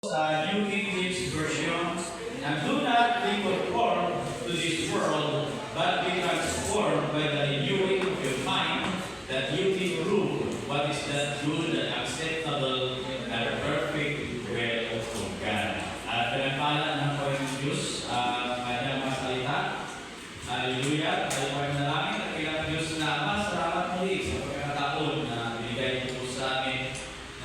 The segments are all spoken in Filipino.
New King James Version, and do not be conformed to this world, but be transformed by the renewing of your mind, that you may prove what is that good and acceptable and perfect will of God. At pinagpala ng Panginoon Diyos, kanyang mga salita. Hallelujah! Tayo pa na namin at kailangan Diyos na masarapat muli sa pagkakataon na binigay niyo po sa amin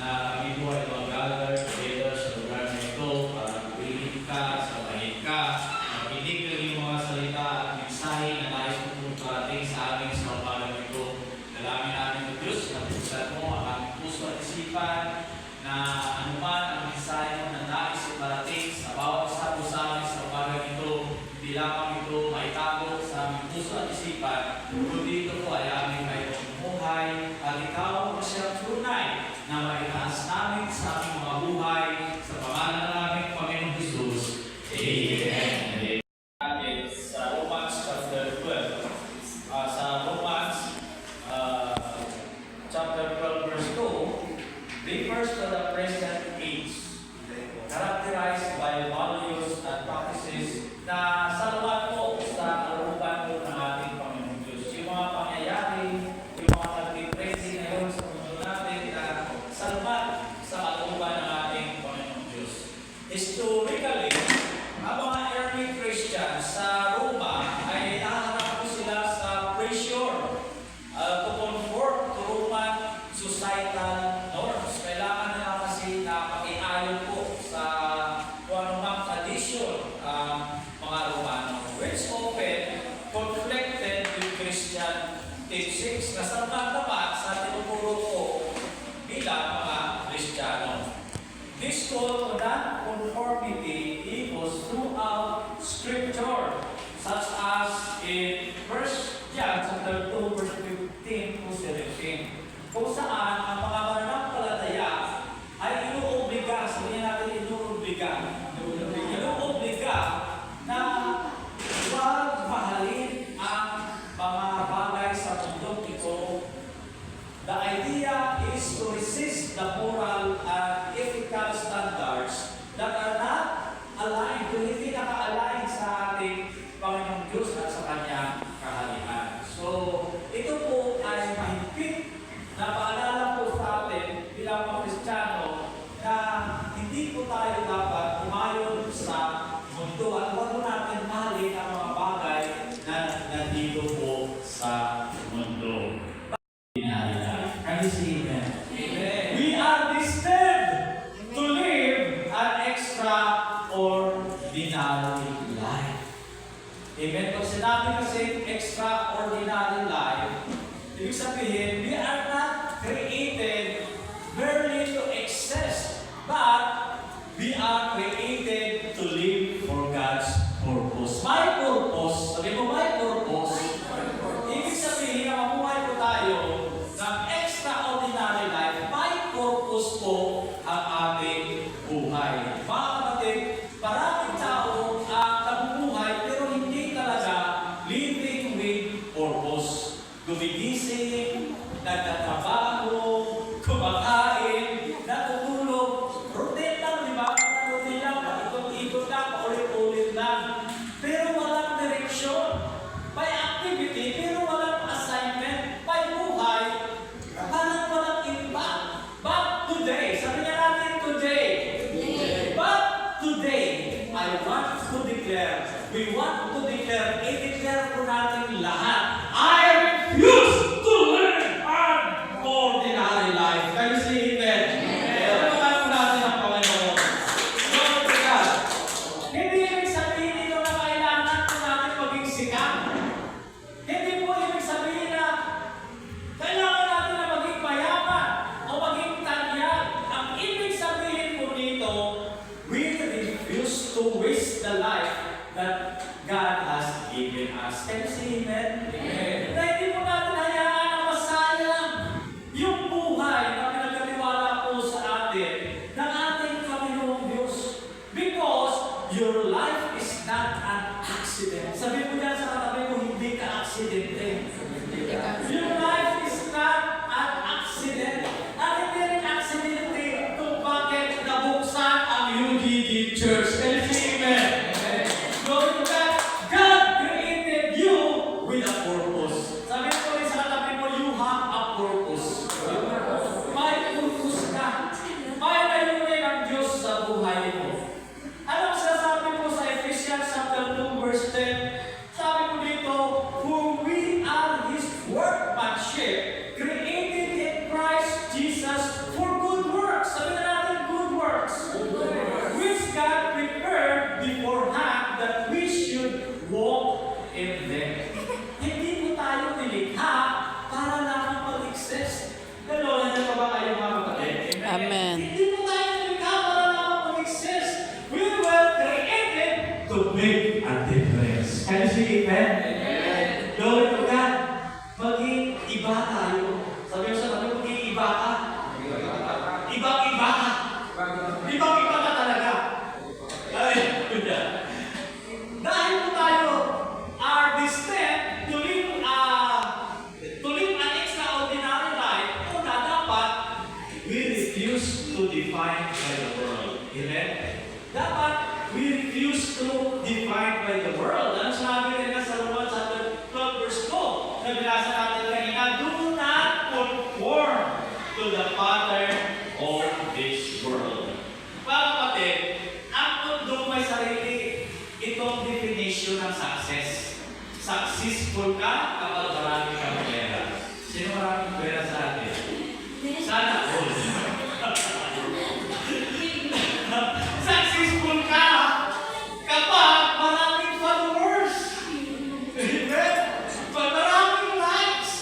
na kami po ay mag-gather together sa lugar na ito para piliin ka, sabahin ka, makinig ng iyong mga salita at mensahe na nais mo po parating sa amin sa umagang ito. Dalangin namin ng Diyos na buksan mo ang aming puso at isipan na anuman ang mensahe mo na nais mo parating sa bawat isa po sa amin sa umagang ito, hindi lamang ito maitago sa aming puso at isipan, kundi ito po ay aming mayroong buhay at ikaw ang siyang tunay na maitaas namin sa aming mga buhay sa pangalan ng aming Panginoong Jesus. Amen. Sa Romans chapter 12. Sa Romans chapter 12 verse 2 refers to the present age characterized by values and practices na salamat po sa karuban po ng ating Panginoong Diyos. Yung mga pangyayari, yung mga nagtitrending ngayon sa mundo natin na salamat sa karuban ng ating Panginoong Diyos. Historically, ang mga early Christians sa Roma ay naharap po sila sa pressure to conform to Roman societal norms. Kailangan nila kasi na pakiayon po sa kung anumang tradition mga Romano, which often conflicted with Christian teachings na dapat sa tinuturo po bilang mga Kristiyano. This call to non-conformity echoes throughout Scripture, such as in 1 John chapter 2 verse 15 to 17, kung saan ang mga mananampalataya ay inuobliga, sabihin natin inuobliga na huwag mahalin ang mga bagay sa mundong ito. The idea is to resist the moral and ethical standards that are not aligned, kung hindi naka-align sa ating Panginoong Diyos at sa Kanyang kaharian. So, ito po ay mahigpit na paalala po sa atin bilang mga Kristiyano na hindi po tayo dapat umayon sa mundo at huwag po natin mahalin ang mga bagay na nandito po sa mundo. Can you see that? Amen. We are destined to live an extraordinary life. Amen. Pag sinabi kasi extraordinary life, ibig sabihin, we are not created merely to exist, but we are created to live for God's purpose. My purpose, sabi mo, my purpose, ibig sabihin na mabuhay po tayo ng extraordinary life. My purpose po ang ating buhay. Mga kapatid, maraming tao ang nabubuhay pero hindi talaga living with purpose. Gumigising, nagtatrabaho, kumakain, natutulog. Routine lang, di ba? Routine lang, ikot-ikot lang, ulit-ulit lang. Pero walang direksyon. May activity, pero walang assignment. May buhay, parang walang impact. But today, sabi niya natin today. But today, I want to declare, we want to declare, i-declare po natin lahat. I refuse to live an ordinary life. Can you see it? Pagpapagalan po natin ang Panginoon. Lord to God. Hindi ibig sabihin ito na kailangan po natin maging sikat. Hindi po ibig sabihin na kailangan natin na maging mayaman o maging tanyag. Ang ibig sabihin po dito, we refuse to waste the life that God has given us. Can you see Amen? Amen. Na hindi po natin hayaan na masayang yung buhay na pinagkatiwala po sa atin ng ating Panginoong Diyos. Because your life is not an accident. Sabi mo dyan sa katabi mo, hindi ka aksidente. Your life is not an accident. At hindi rin aksidente kung bakit nabuksan ang Amen? Dapat we refuse to define by the world. Ano sabi nila sa Romans chapter 12 verse 2? Na binasa natin kanina, do not conform to the pattern of this world. Mga kapatid, ang mundo may sarili itong definition ng success. Successful ka kapag marami kang pera. Sino maraming pera sa atin? Sana all. Successful ka kapag maraming followers. Amen? Pag maraming likes,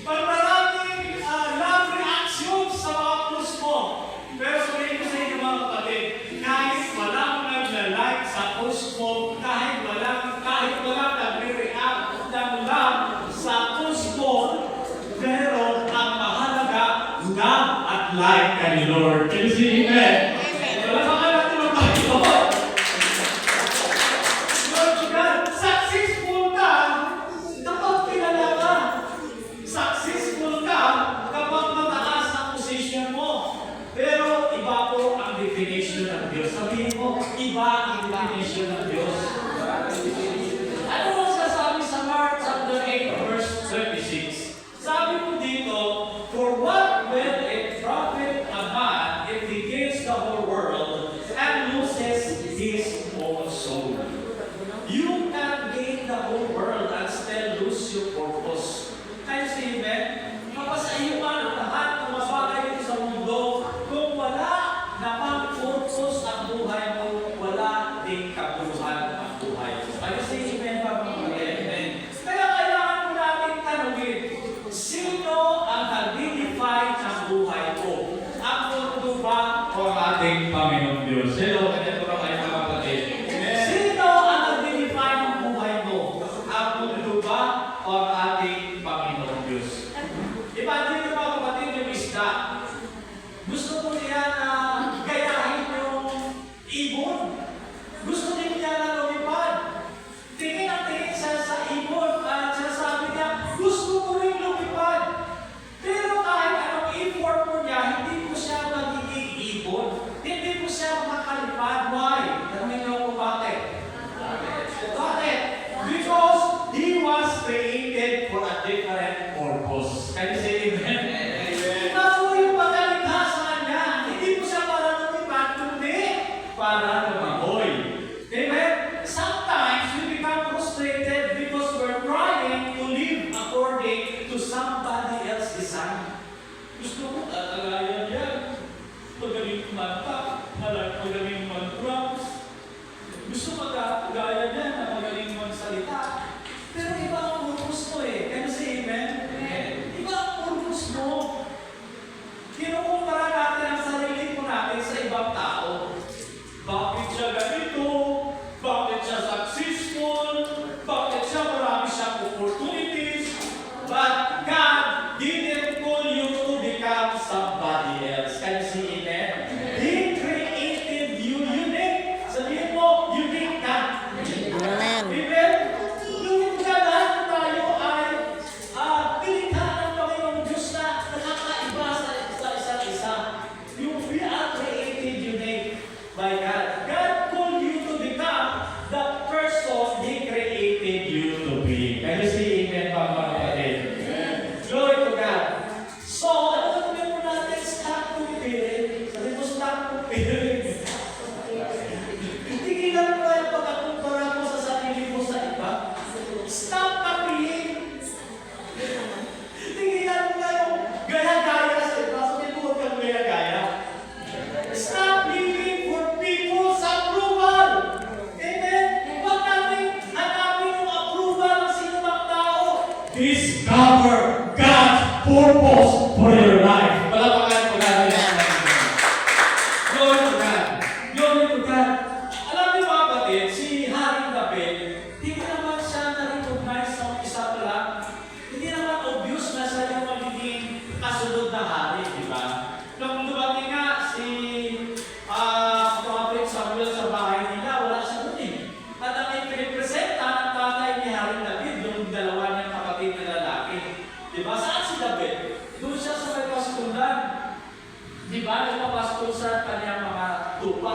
pag maraming love reactions sa mga post mo. Pero sabihin ko sa inyo mga kapatid, kahit walang nagla-like sa post mo, kahit walang nagre-react ng love sa post mo, pero ang mahalaga, love at like ka ni Lord. Can you see Amen? Wala sa kaya natin magpapalord. Lord God, successful ka kapag kilala ka. Successful ka kapag mataas ang position mo. Pero iba po ang definition ng Diyos. Sabihin mo, iba ang definition ng Diyos. Ano ang sasabi sa Mark chapter 8 verse 36? Sabi mo dito, for what will it profit a man if he gains the whole world and loses his own soul? You can gain the whole world and still lose your purpose. Kaya sa amen, mapasayuan ang lahat ng mga bagay dito sa mundo. Kung wala namang purpose ang buhay mo, wala ding kabuluhan ang buhay mo. Kaya sa amen pa mga amen. Kaya kailangan mo natin tanungin, sino ang nag-define ng buhay ko? Ang mundo ba o ang ating Panginoon Diyos? Hello, kanya ko na kayo mga kapatid. Sino ang nag-define ng buhay mo? Ang mundo ba o ang ating Panginoon Diyos? Imagine nyo mga kapatid yung isda. Gusto mo niya na gayahin yung ibon. Gusto din niya na lumipad. Tingin ang tingin siya sa ibon at sinasabi niya, gusto ko rin lumipad. Pero kahit anong effort mo niya, hindi mo siya magiging ibon. Hindi mo siya makakalipad. Why? Tanungin niyo kung bakit. Bakit? Because he was created for a different purpose. Can you say amen? Iba po yung pagkalikha sa kanya. Hindi mo siya para lumipad, kundi para lumahoy. Amen? Sometimes we become frustrated because we're trying to live according to somebody else's design. Gusto ko tatagayan yan. Magaling kumanta, magaling mag-drums. Gusto magkagaya niya na magaling magsalita. Pero iba ang purpose mo eh. Can you say amen? Iba ang purpose mo. Kinukumpara natin ang sarili po natin sa ibang tao. Bakit siya ganito? Bakit siya successful? Bakit siya marami siyang opportunities? But God didn't call you to become somebody else. Can you see amen? He created you unique. Sabihin mo, unique ka. Amen. Amen? Yung lahat tayo ay pilikha ng Panginoong Diyos na nakakaiba sa isa't isa. Yung we are created unique by God. God called you to become the person He created you to be. Can you see amen, mga kapatid? Glory to God. So, ano gagawin mo natin? Stop comparing. Sabi mo, stop comparing. Tigilan mo yung pagkakumpara mo sa sarili mo sa iba. Stop copying. Tigilan mo yung gaya-gaya sa iba. Sabi mo, huwag kang gaya-gaya. Stop living for people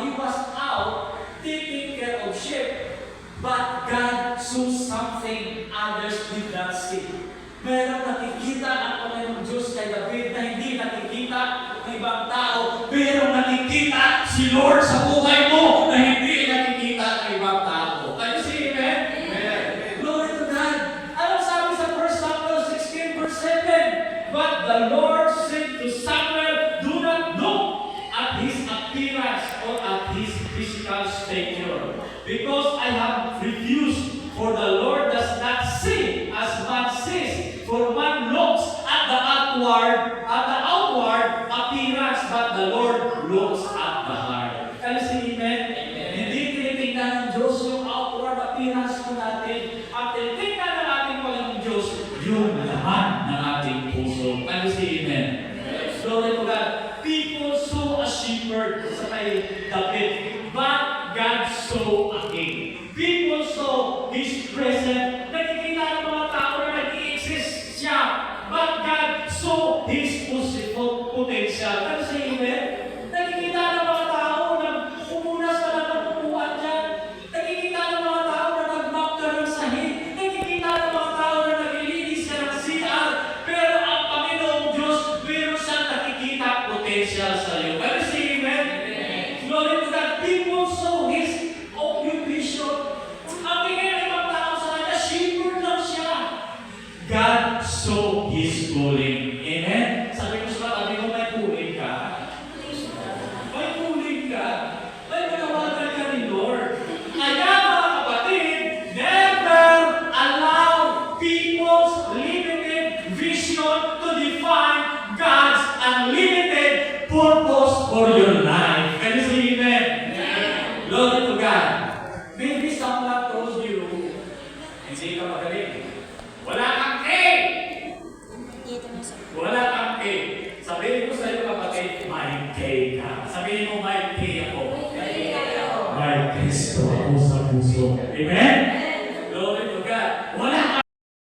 he was out taking care of sheep. But God saw something others did not see. Merong nakikita ang Panginoong Diyos kay David na hindi nakikita ng ibang tao. Merong nakikita si Lord sa buhay mo na hindi nakikita ng ibang tao. Can you see amen? Amen. Glory to God. Anong sabi sa 1 Samuel 16 verse 7? But the Lord said to Samuel, do not look at his appearance or at his physical stature, because I have refused. For the Lord does not see as man sees. For man looks at the outward appearance, but the Lord looks at the heart. Can you see amen? Hindi tinitingnan ng Diyos yung outward appearance mo natin. Ang tinitingnan ng ating Panginoong Diyos, yung laman ng ating puso. Can you see amen? Glory to God. People saw a shepherd sa kay David, but God saw a king. People saw His presence. Nakikita ng mga tao na nag-i-exist siya. But God saw His potential. Ano sa amen? Nakikita ng mga tao na pumunas ka na ng pupuan dyan. Nakikita ng mga tao na nag-map ka ng sahig. Nakikita ng mga tao na naglilinis ka ng CR. Pero ang Panginoong Diyos, meron siyang nakikita potential sa iyo. Ano sa amen? Glory to God. People saw His occupation. Ang tingin ng ibang tao sa kanya, shepherd lang siya. God saw His calling. Amen? Sabi ko sa tabi ko, may calling ka. May calling ka. May panawagan ka ni Lord. Kaya mga kapatid, never allow people's limited vision to define God's unlimited purpose for your life. Can you see amen? Glory to God. Maybe someone told you, hindi ka magaling. Wala kang A! Wala kang A. Sabihin ko sa iyo kapatid, may K ka. Sabihin mo, may K ako. May Kristo ako sa puso. Amen?